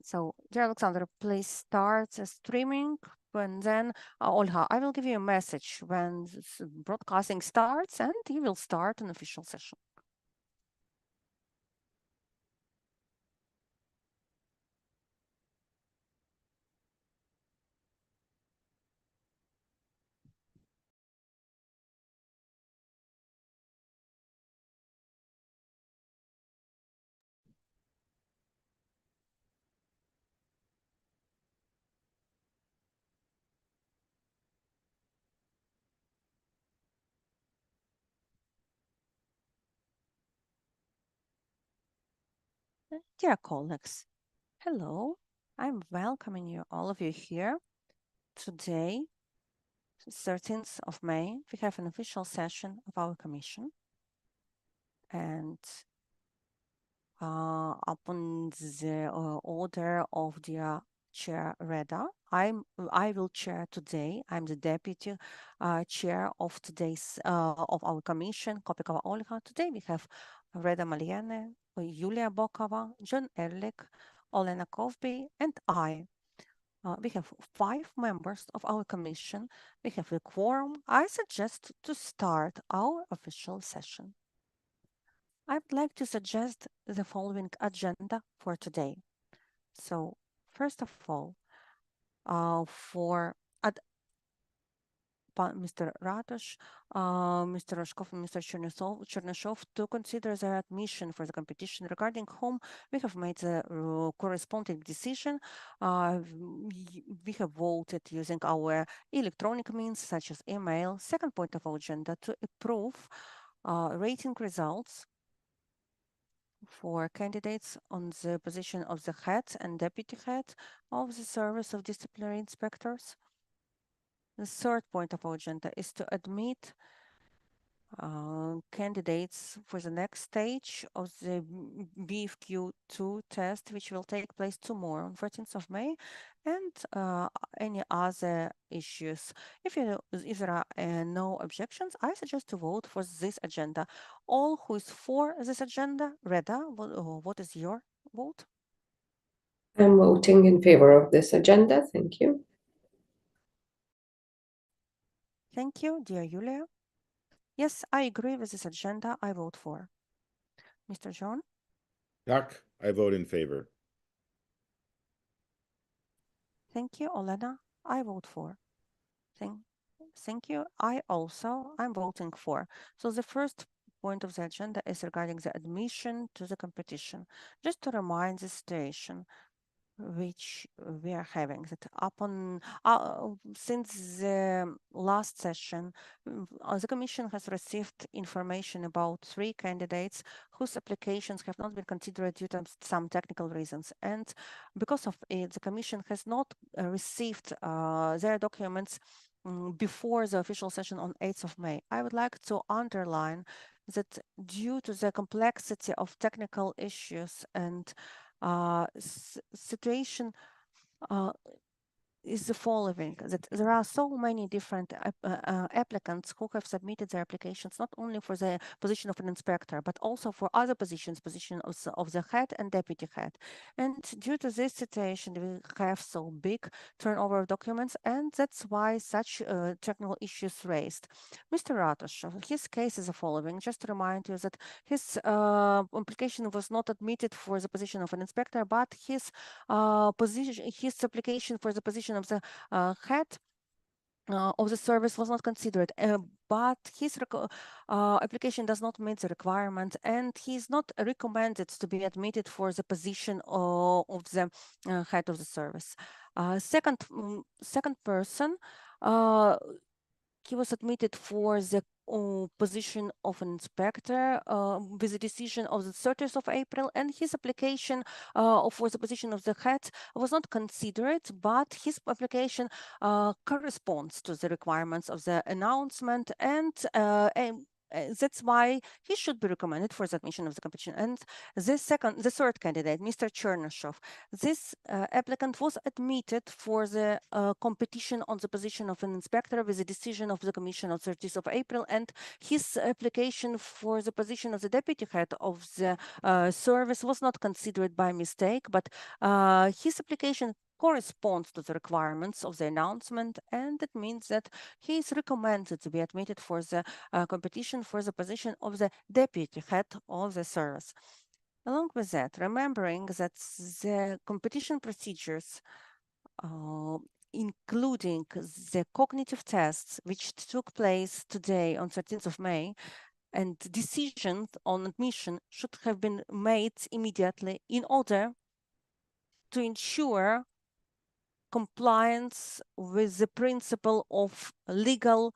So, dear Alexander, please start streaming. And then, Olha, I will give you a message when this broadcasting starts, and you will start an official session. Dear colleagues, hello. I'm welcoming you, all of you here. Today, 13th of May, we have an official session of our commission. And upon the order of the chair Reda, I will chair today. I'm the deputy chair of today's of our commission, Kopikova Olga. Today we have Reda Maliene, Yulia Bokova, John Ehrlich, Olena Kovby, and I. We have 5 members of our commission. We have a quorum. I suggest to start our official session. I'd like to suggest the following agenda for today. So, first of all, for Mr. Ratosh, Mr. Roshkov, and Mr. Chernyshev to consider their admission for the competition, regarding whom we have made the corresponding decision. We have voted using our electronic means, such as email. Second point of our agenda, to approve rating results for candidates on the position of the head and deputy head of the Service of Disciplinary Inspectors. The third point of our agenda is to admit candidates for the next stage of the BFQ2 test, which will take place tomorrow on 14th of May, and any other issues. If there are no objections, I suggest to vote for this agenda. All who is for this agenda, Reda, what is your vote? I'm voting in favor of this agenda. Thank you. Thank you, dear Yulia. Yes, I agree with this agenda. I vote for. Mr. John? Tak, I vote in favor. Thank you, Olena. I vote for. Thank you. I'm voting for. So the first point of the agenda is regarding the admission to the competition. Just to remind the situation which we are having, that upon since the last session, the Commission has received information about 3 candidates whose applications have not been considered due to some technical reasons. And because of it, the Commission has not received their documents before the official session on 8th of May. I would like to underline that due to the complexity of technical issues and situation is the following, that there are so many different applicants who have submitted their applications not only for the position of an inspector, but also for other positions, position of the head and deputy head. And due to this situation, we have so big turnover of documents, and that's why such technical issues raised. Mr. Ratosh, his case is the following. Just to remind you that his application was not admitted for the position of an inspector, but his his application for the position of the head of the service was not considered, but his application does not meet the requirement, and he is not recommended to be admitted for the position of the head of the service. Second person, he was admitted for the position of an inspector with the decision of the 30th of April, and his application for the position of the head was not considered, but his application corresponds to the requirements of the announcement, and that's why he should be recommended for the admission of the competition. And the third candidate, Mr. Chernyshov, this applicant was admitted for the competition on the position of an inspector with a decision of the Commission on 30th of April, and his application for the position of the deputy head of the service was not considered by mistake, but his application corresponds to the requirements of the announcement, and it means that he is recommended to be admitted for the competition for the position of the deputy head of the service. Along with that, remembering that the competition procedures, including the cognitive tests, which took place today on 13th of May, and decisions on admission should have been made immediately in order to ensure compliance with the principle of legal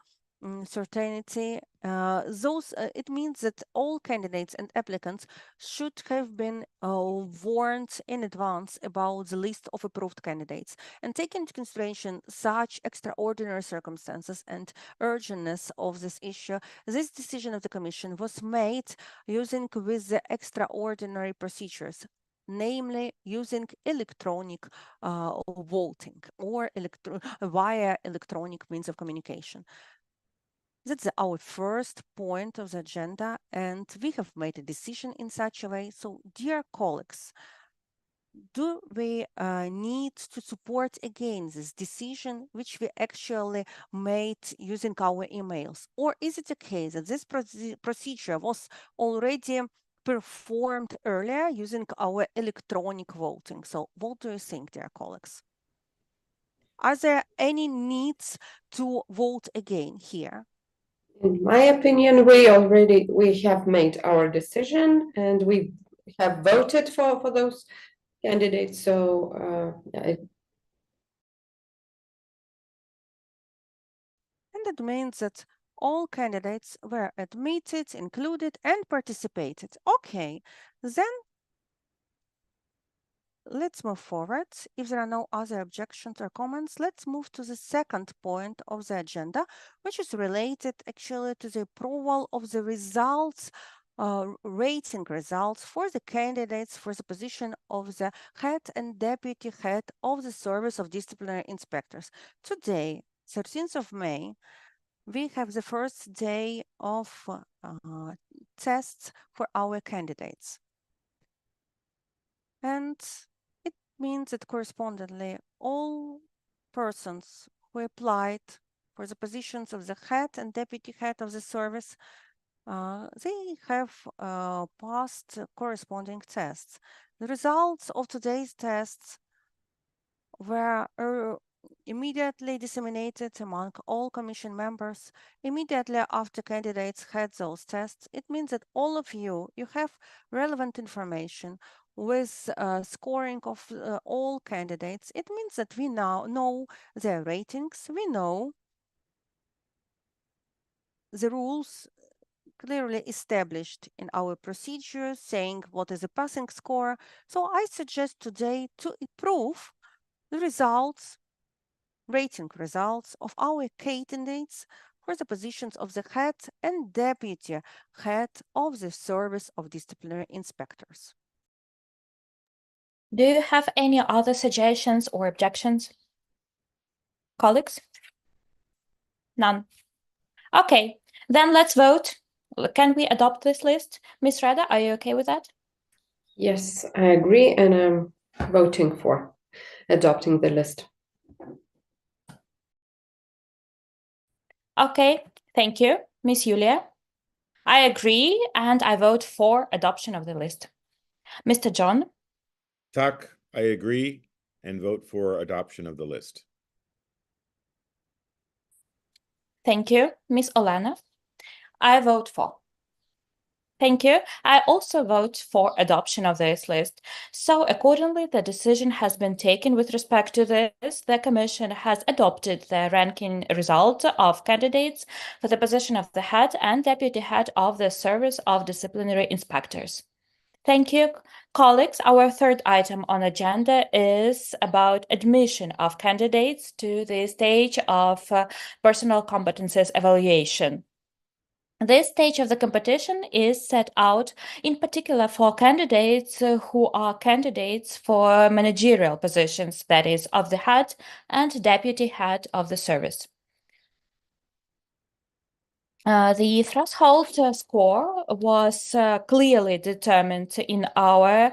certainty. It means that all candidates and applicants should have been warned in advance about the list of approved candidates, and take into consideration such extraordinary circumstances and urgentness of this issue. This decision of the Commission was made using with the extraordinary procedures, namely using electronic voting or via electronic means of communication. That's our first point of the agenda, and we have made a decision in such a way. So, dear colleagues, do we need to support again this decision, which we actually made using our emails? Or is it the case that this procedure was already performed earlier using our electronic voting? So what do you think, dear colleagues? Are there any needs to vote again here? In my opinion, we have made our decision and we have voted for those candidates. So and that means that all candidates were admitted, included, and participated. Okay, then let's move forward. If there are no other objections or comments, let's move to the second point of the agenda, which is related actually to the approval of the results, rating results for the candidates for the position of the head and deputy head of the Service of Disciplinary Inspectors. Today, 13th of May, we have the first day of tests for our candidates. And it means that correspondingly, all persons who applied for the positions of the head and deputy head of the service, they have passed corresponding tests. The results of today's tests were immediately disseminated among all Commission members immediately after candidates had those tests. It means that all of you have relevant information with scoring of all candidates. It means that we now know their ratings, we know the rules clearly established in our procedures, saying what is a passing score. So I suggest today to approve the results, rating results of our candidates for the positions of the head and deputy head of the Service of Disciplinary Inspectors. Do you have any other suggestions or objections? Colleagues? None. Okay, then let's vote. Can we adopt this list? Ms. Rada, are you okay with that? yes, I agree, and I'm voting for adopting the list. Okay, thank you. Ms. Yulia? I agree, and I vote for adoption of the list. Mr. John? Tak, I agree and vote for adoption of the list. Thank you. Ms. Olena? I vote for. Thank you. I also vote for adoption of this list. So accordingly, the decision has been taken with respect to this. The Commission has adopted the ranking result of candidates for the position of the head and deputy head of the Service of Disciplinary Inspectors. Thank you, colleagues. Our third item on agenda is about admission of candidates to the stage of personal competences evaluation. This stage of the competition is set out in particular for candidates who are candidates for managerial positions, that is, of the head and deputy head of the service. The threshold score was clearly determined in our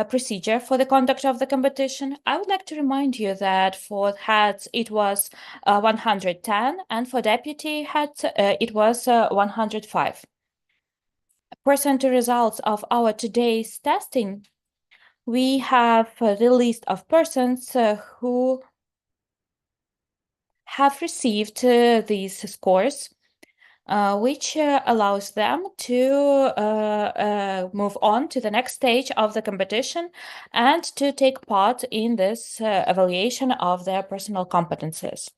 procedure for the conduct of the competition. I would like to remind you that for heads it was 110 and for deputy heads it was 105. Pursuant to results of our today's testing, we have the list of persons who have received these scores, which allows them to move on to the next stage of the competition and to take part in this evaluation of their personal competences.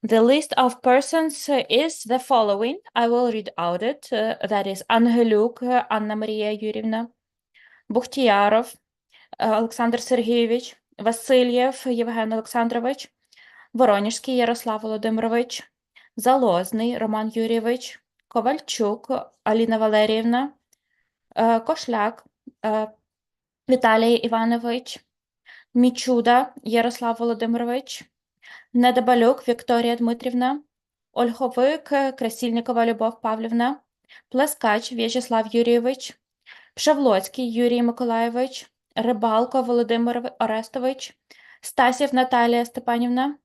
The list of persons is the following. I will read out it. That is Angeluk Anna Maria Yurievna, Bukhtiarov Alexander Sergeyevich, Vasilyev Yevgen Alexandrovich, Воронежский Ярослав Володимирович, Залозний Роман Юрійович, Ковальчук Аліна Валеріївна, Кошляк Віталій Іванович, Мічуда Ярослав Володимирович, Недобалюк Вікторія Дмитрівна, Ольховик Красильникова Любов Павлівна, Плескач В'ячеслав Юрійович, Пшавлоцький Юрій Миколайович, Рибалко Володимир Орестович, Стасів Наталія Степанівна,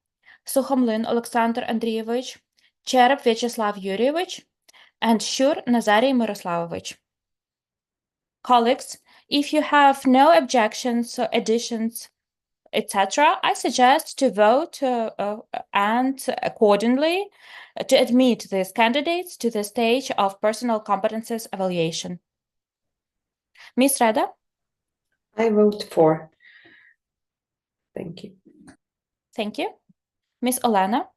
Сухомлин Олександр Андрійович, Череп В'ячеслав Юрійович, and Shur Nazarій Мирославович. Colleagues, if you have no objections or additions, etc., I suggest to vote and accordingly to admit these candidates to the stage of personal competences evaluation. Ms. Reda? I vote for. Thank you. Thank you. Ms. Olena?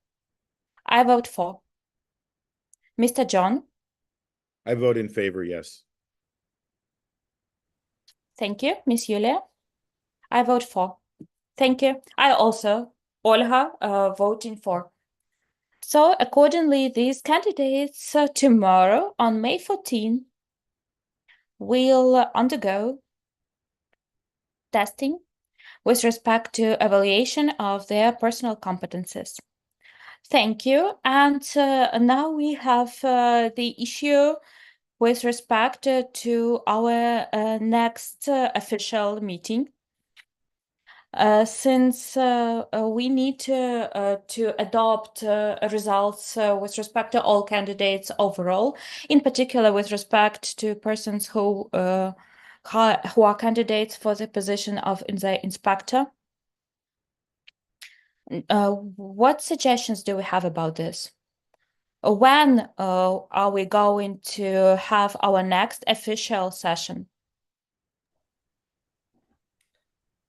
I vote for. Mr. John? I vote in favor, yes. Thank you. Ms. Yulia? I vote for. Thank you. I also, Olga, voting for. So accordingly, these candidates tomorrow on May 14 will undergo testing with respect to evaluation of their personal competences. Thank you. And now we have the issue with respect to our next official meeting. Since we need to adopt results with respect to all candidates overall, in particular with respect to persons who are candidates for the position of the inspector. What suggestions do we have about this? When are we going to have our next official session?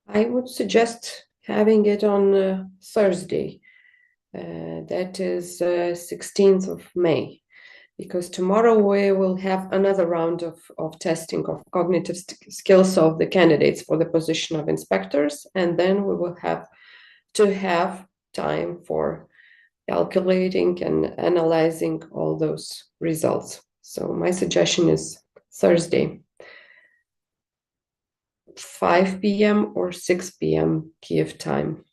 I would suggest having it on Thursday. That is 16th of May, because tomorrow we will have another round of testing of cognitive skills of the candidates for the position of inspectors, and then we will have to have time for calculating and analyzing all those results. So my suggestion is Thursday, 5 p.m. or 6 p.m. Kiev time.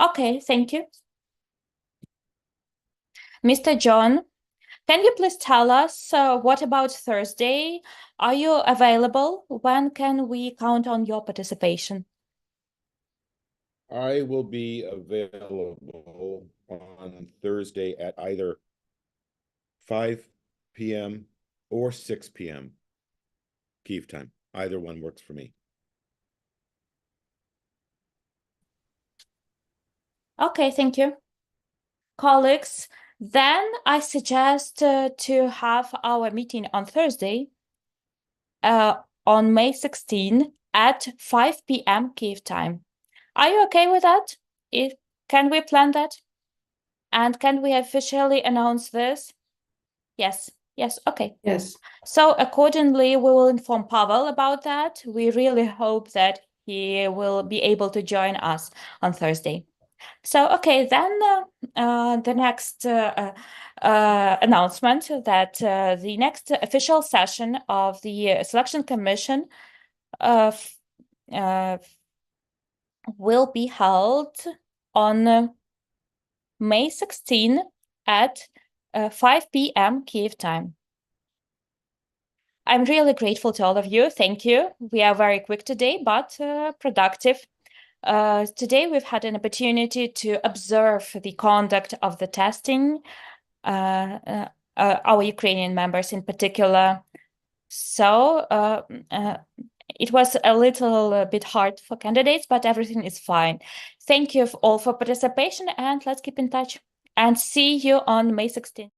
Okay, thank you. Mr. John, can you please tell us what about Thursday? Are you available? When can we count on your participation? I will be available on Thursday at either 5 p.m. or 6 p.m. Kiev time. Either one works for me. Okay, thank you. Colleagues, then I suggest to have our meeting on Thursday on May 16 at 5 p.m. Kiev time. Are you okay with that? Can we plan that? And can we officially announce this? Yes, okay. Yes. So accordingly, we will inform Pavel about that. We really hope that he will be able to join us on Thursday. So, okay, then the next announcement that the next official session of the Selection Commission will be held on May 16 at 5 p.m. Kyiv time. I'm really grateful to all of you. Thank you. We are very quick today, but productive. Today, we've had an opportunity to observe the conduct of the testing, our Ukrainian members in particular. So it was a little bit hard for candidates, but everything is fine. Thank you all for participation, and let's keep in touch. And see you on May 16th.